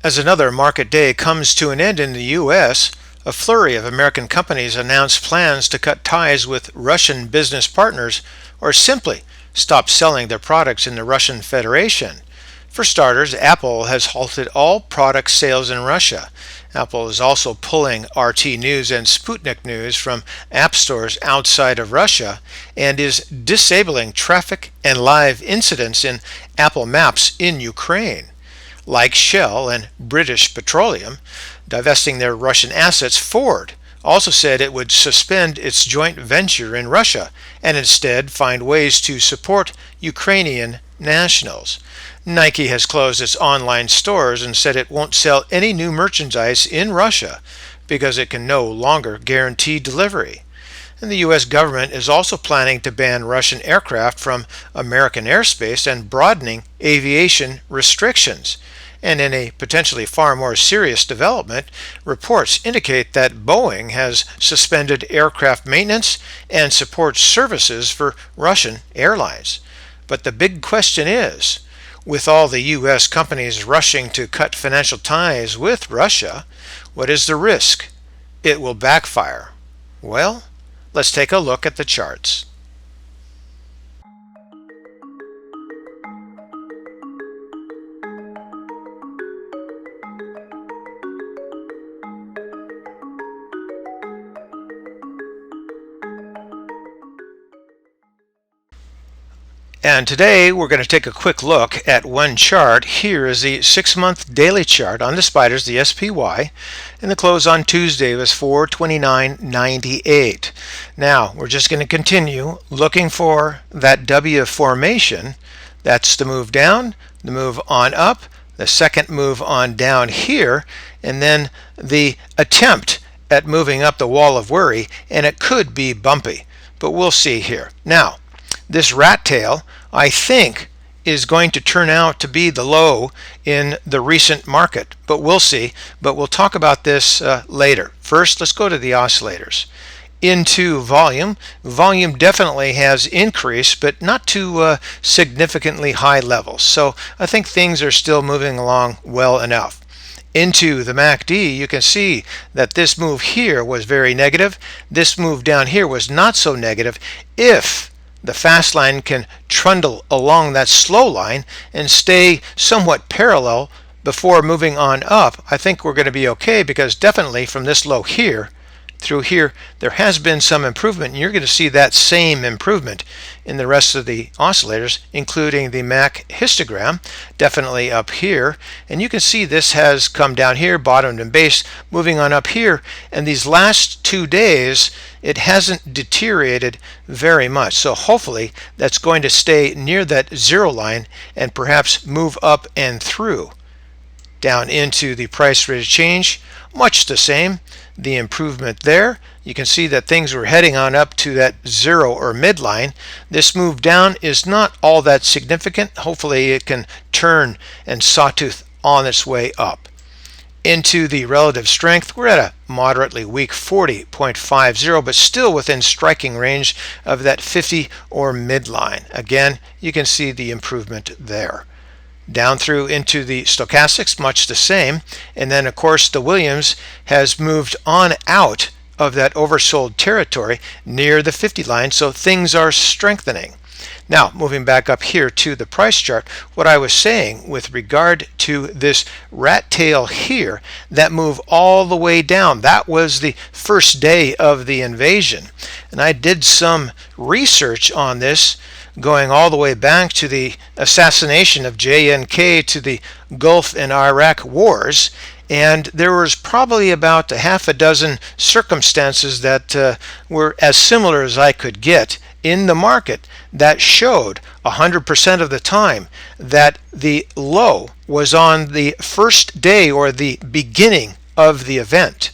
As another market day comes to an end in the U.S., a flurry of American companies announced plans to cut ties with Russian business partners or simply stop selling their products in the Russian Federation. For starters, Apple has halted all product sales in Russia. Apple is also pulling RT News and Sputnik news from app stores outside of Russia and is disabling traffic and live incidents in Apple Maps in Ukraine. Like Shell and British Petroleum, divesting their Russian assets, Ford also said it would suspend its joint venture in Russia and instead find ways to support Ukrainian nationals. Nike has closed its online stores and said it won't sell any new merchandise in Russia because it can no longer guarantee delivery. And the U.S. government is also planning to ban Russian aircraft from American airspace and broadening aviation restrictions. And in a potentially far more serious development, reports indicate that Boeing has suspended aircraft maintenance and support services for Russian airlines. But the big question is, with all the U.S. companies rushing to cut financial ties with Russia, what is the risk it will backfire? Well, let's take a look at the charts. And today we're going to take a quick look at one chart. Here is the 6-month daily chart on the spiders, the SPY, and the close on Tuesday was 429.98. Now we're just going to continue looking for that W formation. That's the move down, the move on up, the second move on down here, and then the attempt at moving up the wall of worry, and it could be bumpy, but we'll see here. Now, this rat tail, I think, is going to turn out to be the low in the recent market, but we'll see. But we'll talk about this later. First, let's go to the oscillators. Into volume. Volume definitely has increased, but not to significantly high levels. So I think things are still moving along well enough. Into the MACD, you can see that this move here was very negative. This move down here was not so negative. If the fast line can trundle along that slow line and stay somewhat parallel before moving on up, I think we're going to be okay, because definitely from this low here through here there has been some improvement, and you're going to see that same improvement in the rest of the oscillators, including the MAC histogram, definitely up here. And you can see this has come down here, bottomed and base, moving on up here, and these last 2 days it hasn't deteriorated very much. So hopefully that's going to stay near that zero line and perhaps move up and through. Down into the price rate of change, much the same. The improvement there, you can see that things were heading on up to that zero or midline. This move down is not all that significant. Hopefully it can turn and sawtooth on its way up. Into the relative strength, we're at a moderately weak 40.50, but still within striking range of that 50 or midline. Again, you can see the improvement there. Down through into the stochastics, much the same. And then of course the Williams has moved on out of that oversold territory near the 50 line, so things are strengthening. Now moving back up here to the price chart, what I was saying with regard to this rat tail here, that move all the way down, that was the first day of the invasion. And I did some research on this, going all the way back to the assassination of JNK, to the Gulf and Iraq wars, and there was probably about a half a dozen circumstances that were as similar as I could get in the market that showed 100% of the time that the low was on the first day or the beginning of the event,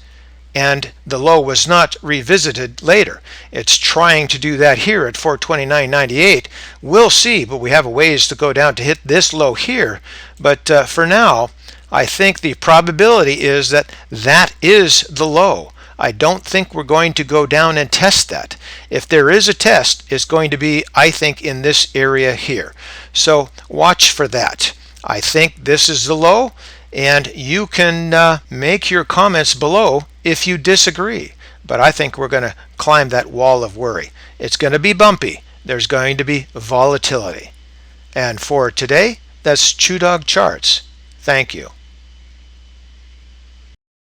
and the low was not revisited later. It's trying to do that here at 429.98. We'll see, but we have a ways to go down to hit this low here. But for now, I think the probability is that that is the low. I don't think we're going to go down and test that. If there is a test, it's going to be, I think, in this area here. So watch for that. I think this is the low, and you can make your comments below if you disagree. But I think we're going to climb that wall of worry. It's going to be bumpy. There's going to be volatility. And for today, that's ChewDog Charts. Thank you.